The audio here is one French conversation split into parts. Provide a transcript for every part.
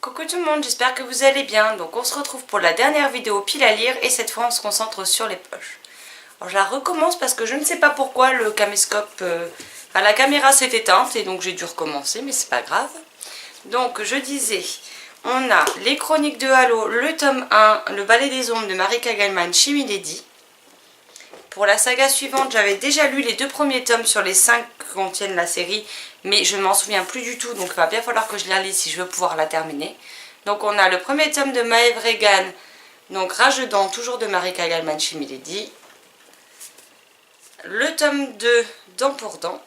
Coucou tout le monde, j'espère que vous allez bien. Donc on se retrouve pour la dernière vidéo pile à lire et cette fois on se concentre sur les poches. Alors je la recommence parce que je ne sais pas pourquoi le caméscope, la caméra s'est éteinte et donc j'ai dû recommencer, mais c'est pas grave. Donc je disais, on a les chroniques de Halo, le tome 1, le ballet des ombres de Marika Gellman chez Milady. Pour la saga suivante, j'avais déjà lu les 2 premiers tomes sur les 5 qui contiennent la série, mais je ne m'en souviens plus du tout, donc il va bien falloir que je la lise si je veux pouvoir la terminer. Donc on a le premier tome de Maeve Regan, donc Rage de dents, toujours de Marika Gellman chez Milady. Le tome 2, Dents pour dents,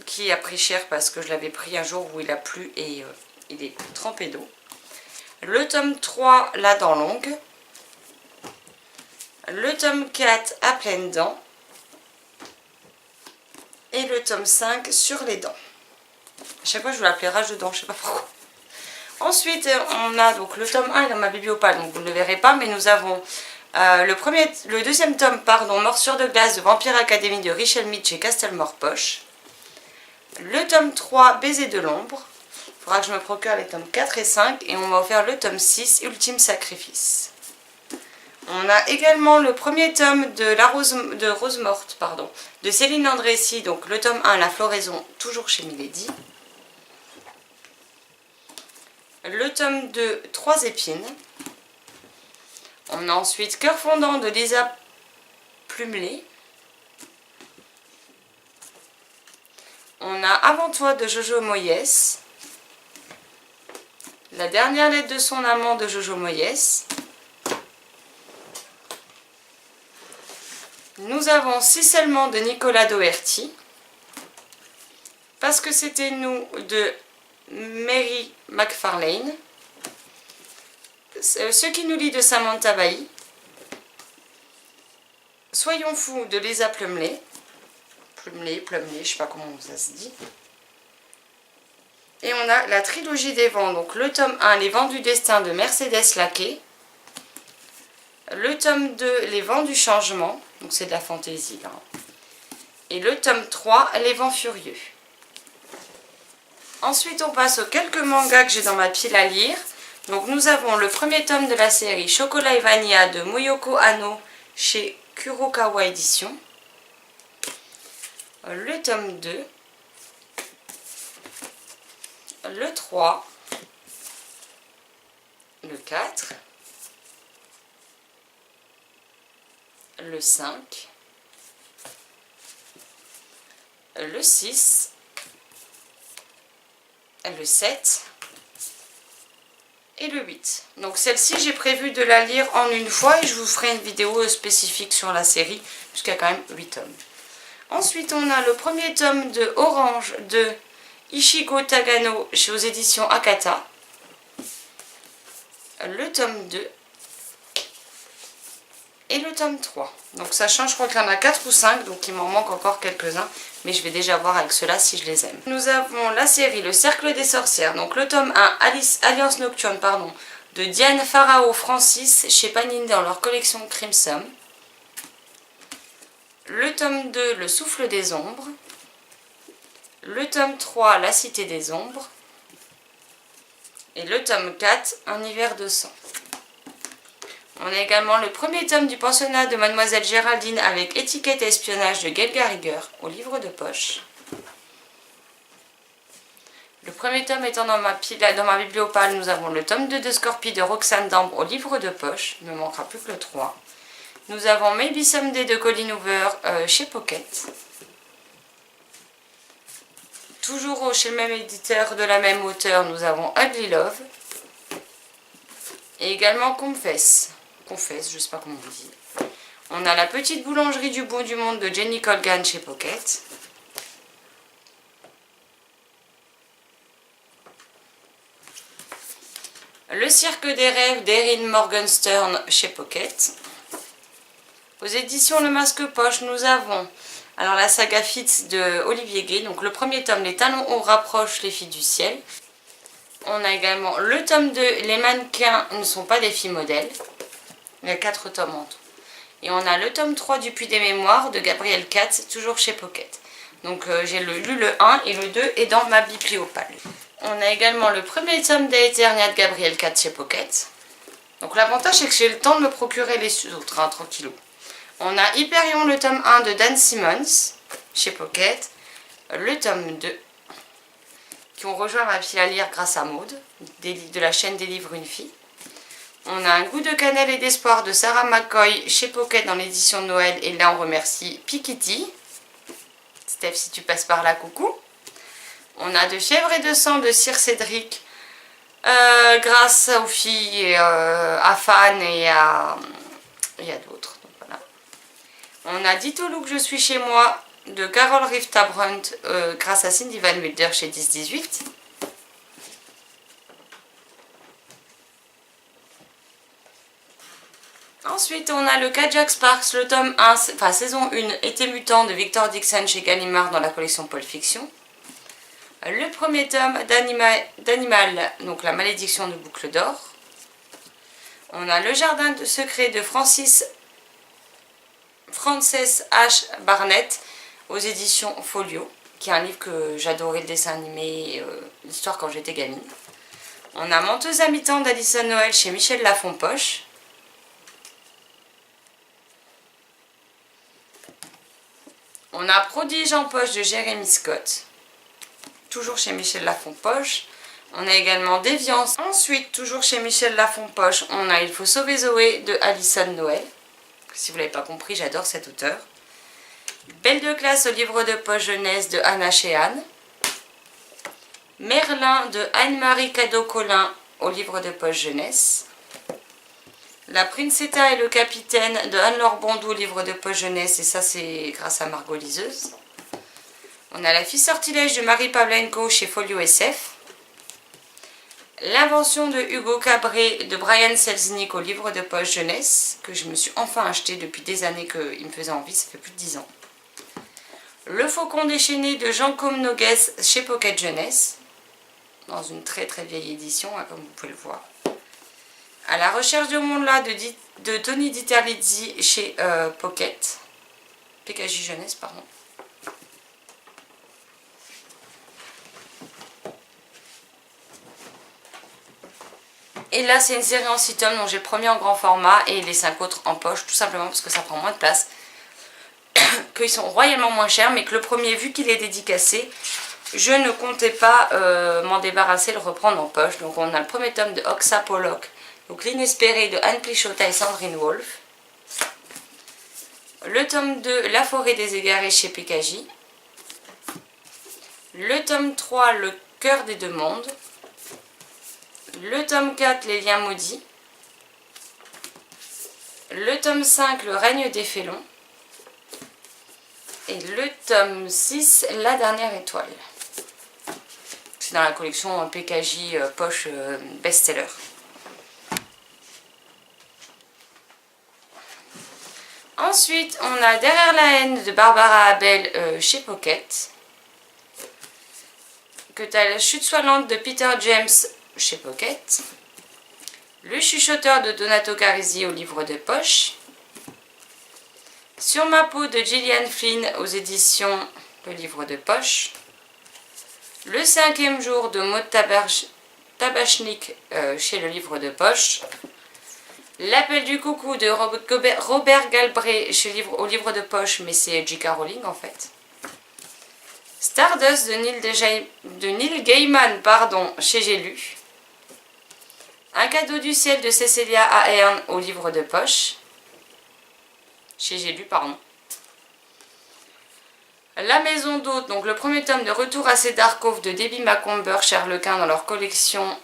qui a pris cher parce que je l'avais pris un jour où il a plu et il est trempé d'eau. Le tome 3, La dent longue. Le tome 4, À pleines dents. Et le tome 5, Sur les dents. À chaque fois je vous l'appelais Rage de dents, je sais pas pourquoi. Ensuite on a donc le tome 1 dans ma bibliopale, donc vous ne le verrez pas, mais nous avons le deuxième tome, Morsure de glace de Vampire Academy de Richelle Mead chez Castelmore Poche. Le tome 3, Baiser de l'ombre. Il faudra que je me procure les tomes 4 et 5 et on m'a offert le tome 6, Ultime sacrifice. On a également le premier tome de Rose morte, de Céline Andrécy, donc le tome 1, La floraison, toujours chez Milady. Le tome 2, 3 épines. On a ensuite Cœur fondant de Lisa Plumelé. On a Avant toi de Jojo Moyes. La dernière lettre de son amant de Jojo Moyes. Nous avons Si seulement de Nicolas Doherty. Parce que c'était nous de Mary McFarlane. Ce qui nous lie de Samantha Bailly. Soyons fous de Lisa Plumelé. Plumelé, je sais pas comment ça se dit. Et on a la trilogie des vents, donc le tome 1, Les vents du destin de Mercedes Laquet. Le tome 2, Les vents du changement, donc c'est de la fantaisie là. Et le tome 3, Les vents furieux. Ensuite on passe aux quelques mangas que j'ai dans ma pile à lire. Donc nous avons le premier tome de la série Chocolat et Vanilla de Moyoko Hano chez Kurokawa Édition. Le tome 2. Le 3. Le 4. Le 5. Le 6. Le 7. Et le 8. Donc celle-ci, j'ai prévu de la lire en une fois et je vous ferai une vidéo spécifique sur la série, puisqu'il y a quand même 8 tomes. Ensuite, on a le premier tome de Orange de Ichigo Tagano chez aux éditions Akata. Le tome 2. Et le tome 3. Donc ça change, je crois qu'il y en a 4 ou 5, donc il m'en manque encore quelques-uns. Mais je vais déjà voir avec ceux-là si je les aime. Nous avons la série Le Cercle des Sorcières. Donc le tome 1, Alliance Nocturne, de Diane Farao Francis chez Panini dans leur collection Crimson. Le tome 2, Le Souffle des Ombres. Le tome 3, La Cité des Ombres. Et le tome 4, Un hiver de sang. On a également le premier tome du pensionnat de Mademoiselle Géraldine avec étiquette et espionnage de Gail Garriger au livre de poche. Le premier tome étant dans ma bibliopale, nous avons le tome 2 de Scorpie de Roxane Dambre au livre de poche. Il ne me manquera plus que le 3. Nous avons Maybe Someday de Colleen Hoover chez Pocket. Toujours chez le même éditeur de la même auteure, nous avons Ugly Love. Et également Confesse, je sais pas comment on dit. On a La petite boulangerie du bout du monde de Jenny Colgan chez Pocket. Le cirque des rêves d'Erin Morgenstern chez Pocket. Aux éditions Le Masque Poche, nous avons la saga Fitz de Olivier Gay. Donc le premier tome, Les talons hauts rapprochent les filles du ciel. On a également le tome 2, Les mannequins ne sont pas des filles modèles. Il y a 4 tomes en tout. Et on a le tome 3 du Puits des Mémoires de Gabriel Katz, toujours chez Pocket. Donc j'ai lu le 1 et le 2 est dans ma bibliopale. On a également le premier tome d'Aeternia de Gabriel 4 chez Pocket. Donc l'avantage c'est que j'ai le temps de me procurer les autres, hein, tranquillou. On a Hyperion, le tome 1 de Dan Simmons chez Pocket. Le tome 2 qui ont rejoint ma pile à lire grâce à Maud, de la chaîne des livres Une fille. On a Un goût de cannelle et d'espoir de Sarah McCoy chez Pocket dans l'édition de Noël. Et là on remercie Pikitty. Steph, si tu passes par là, coucou. On a De fièvre et de sang de Sir Cédric. Grâce aux filles, à Fan et à d'autres. Voilà. On a Dit au loup que je suis chez moi de Carol Rivta Brunt grâce à Cindy Van Wilder chez 10-18. Ensuite, on a le Kajak Sparks, le tome 1, enfin saison 1, Été mutant de Victor Dixon chez Gallimard dans la collection Pulp Fiction. Le premier tome d'Animal, donc La malédiction de Boucle d'Or. On a Le jardin secret de Frances H. Barnett aux éditions Folio, qui est un livre que j'adorais, le dessin animé, l'histoire quand j'étais gamine. On a Menteuse à mi-temps d'Alison Noël chez Michel Lafon-Poche. On a Prodige en poche de Jérémy Scott, toujours chez Michel Lafon-Poche. On a également Déviance. Ensuite, toujours chez Michel Lafon-Poche, on a Il faut sauver Zoé de Alison Noël. Si vous ne l'avez pas compris, j'adore cet auteur. Belle de classe au livre de poche jeunesse de Anna Sheehan. Merlin de Anne-Marie Cadeau-Collin au livre de poche jeunesse. La Princetta et le Capitaine de Anne-Laure Bondou au livre de poche jeunesse, et ça c'est grâce à Margot Liseuse. On a La fille sortilège de Marie Pavlenko chez Folio SF. L'invention de Hugo Cabré de Brian Selznick au livre de poche jeunesse, que je me suis enfin acheté depuis des années qu'il me faisait envie, ça fait plus de 10 ans. Le Faucon déchaîné de Jean Comnogues chez Pocket Jeunesse, dans une très très vieille édition, hein, comme vous pouvez le voir. À la recherche de monde-là de Tony Diterlizzi chez Pocket, PKJ Jeunesse, pardon. Et là, c'est une série en 6 tomes, donc j'ai le premier en grand format et les 5 autres en poche, tout simplement parce que ça prend moins de place. Qu'ils sont royalement moins chers, mais que le premier, vu qu'il est dédicacé, je ne comptais pas m'en débarrasser, le reprendre en poche. Donc on a le premier tome de Oxa Pollock, donc L'inespéré de Anne Plichota et Sandrine Wolf. Le tome 2, La forêt des égarés chez PKJ. Le tome 3, Le cœur des deux mondes. Le tome 4, Les liens maudits. Le tome 5, Le règne des félons. Et le tome 6, La dernière étoile. C'est dans la collection PKJ poche best-seller. Ensuite, on a Derrière la haine de Barbara Abel chez Pocket. Que tu as La chute soit lente de Peter James chez Pocket. Le chuchoteur de Donato Carisi au livre de poche. Sur ma peau de Gillian Flynn aux éditions Le livre de poche. Le 5e jour de Maud Tabachnik chez Le livre de poche. L'appel du coucou de Robert Galbraith au livre de poche, mais c'est J.K. Rowling en fait. Stardust de Neil Gaiman, pardon, chez J'ai lu. Un cadeau du ciel de Cecilia Ahern au livre de poche. Chez J'ai lu, pardon. La maison d'hôte, donc le premier tome de Retour à Cedar Cove de Debbie Macomber, Charlequin dans leur collection,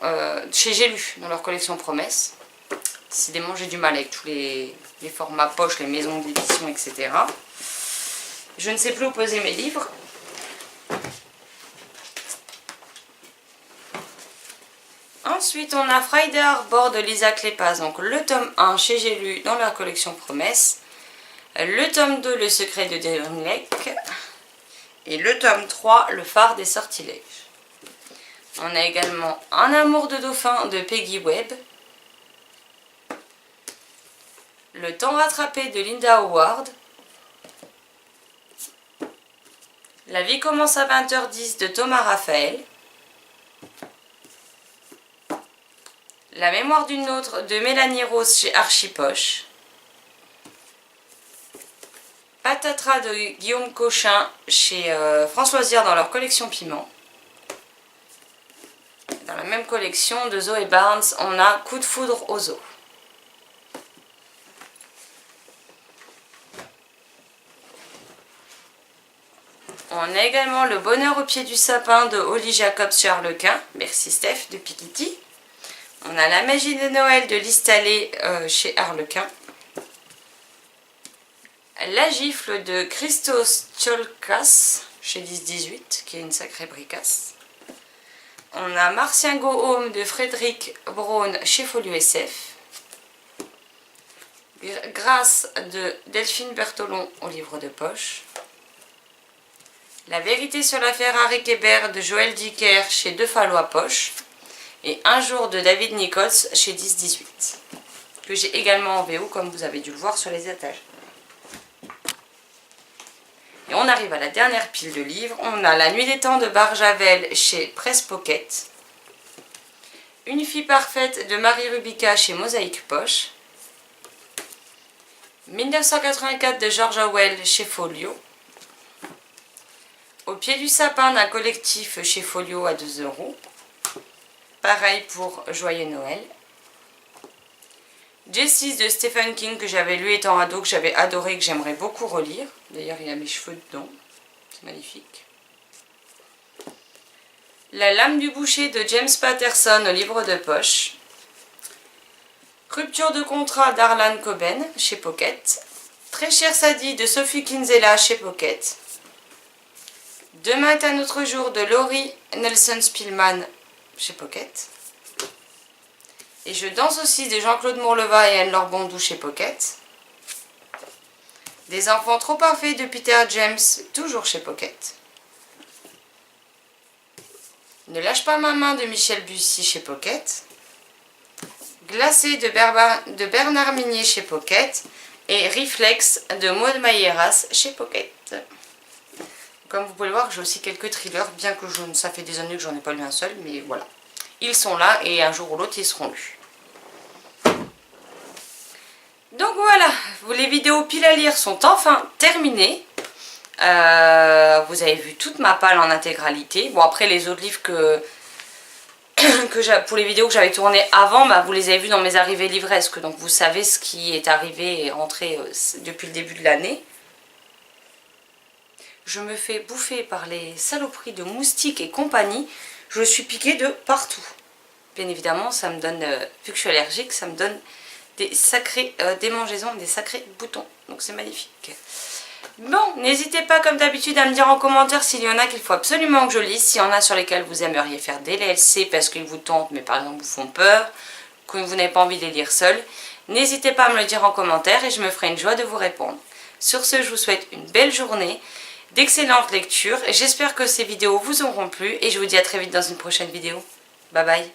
chez J'ai lu, dans leur collection Promesse. Décidément, j'ai du mal avec tous les formats poche, les maisons d'édition, etc. Je ne sais plus où poser mes livres. Ensuite, on a Friday Harbor de Lisa Kleypas, donc le tome 1 chez J'ai lu dans leur collection Promesse. Le tome 2, Le secret de Dylan Lake. Et le tome 3, Le phare des sortilèges. On a également Un amour de dauphin de Peggy Webb. Le temps rattrapé de Linda Howard. La vie commence à 20h10 de Thomas Raphaël. La mémoire d'une autre de Mélanie Rose chez Archipoche. Patatras de Guillaume Cochin chez France Loisirs dans leur collection Piment. Dans la même collection de Zoé Barnes, on a Coup de foudre aux eaux. On a également Le bonheur au pied du sapin de Holly Jacobs chez Harlequin. Merci Steph de Pikiti. On a La magie de Noël de Lys Talley chez Harlequin. La gifle de Christos Tsiolkas chez 10-18, qui est une sacrée bricasse. On a Martien Go Home de Frédéric Braun chez Folio SF. Grâce de Delphine Bertolon au livre de poche. La vérité sur l'affaire Harry Kéber de Joël Dicker chez Deux Fallois Poche. Et Un jour de David Nichols chez 10-18. Que j'ai également en VO comme vous avez dû le voir sur les étages. Et on arrive à la dernière pile de livres. On a La nuit des temps de Barjavel chez Presse Pocket. Une fille parfaite de Marie Rubica chez Mosaïque Poche. 1984 de George Orwell chez Folio. Au pied du sapin d'un collectif chez Folio à 2 €. Pareil pour Joyeux Noël. Jessie de Stephen King que j'avais lu étant ado, que j'avais adoré, que j'aimerais beaucoup relire. D'ailleurs il y a mes cheveux dedans, c'est magnifique. La lame du boucher de James Patterson au livre de poche. Rupture de contrat d'Arlan Coben chez Pocket. Très cher Sadie de Sophie Kinsella chez Pocket. Demain est un autre jour de Laurie Nelson Spillman chez Pocket. Et Je danse aussi de Jean-Claude Mourleva et Anne-Laure Bondou chez Pocket. Des enfants trop parfaits de Peter James, toujours chez Pocket. Ne lâche pas ma main de Michel Bussy chez Pocket. Glacé de Bernard Minier chez Pocket. Et Reflex de Maud Mailleras chez Pocket. Comme vous pouvez le voir, j'ai aussi quelques thrillers, bien que ça fait des années que j'en ai pas lu un seul, mais voilà. Ils sont là et un jour ou l'autre, ils seront lus. Donc voilà, les vidéos pile à lire sont enfin terminées. Vous avez vu toute ma palle en intégralité. Bon, après les autres livres pour les vidéos que j'avais tournées avant, vous les avez vus dans mes arrivées livresques. Donc vous savez ce qui est arrivé et rentré depuis le début de l'année. Je me fais bouffer par les saloperies de moustiques et compagnie. Je suis piquée de partout. Bien évidemment, ça me donne, vu que je suis allergique, ça me donne des sacrées démangeaisons, des sacrés boutons. Donc c'est magnifique. Bon, n'hésitez pas comme d'habitude à me dire en commentaire s'il y en a qu'il faut absolument que je lise. S'il y en a sur lesquels vous aimeriez faire des DLC parce qu'ils vous tentent, mais par exemple vous font peur, que vous n'avez pas envie de les lire seul. N'hésitez pas à me le dire en commentaire et je me ferai une joie de vous répondre. Sur ce, je vous souhaite une belle journée. D'excellentes lectures. J'espère que ces vidéos vous auront plu et je vous dis à très vite dans une prochaine vidéo. Bye bye.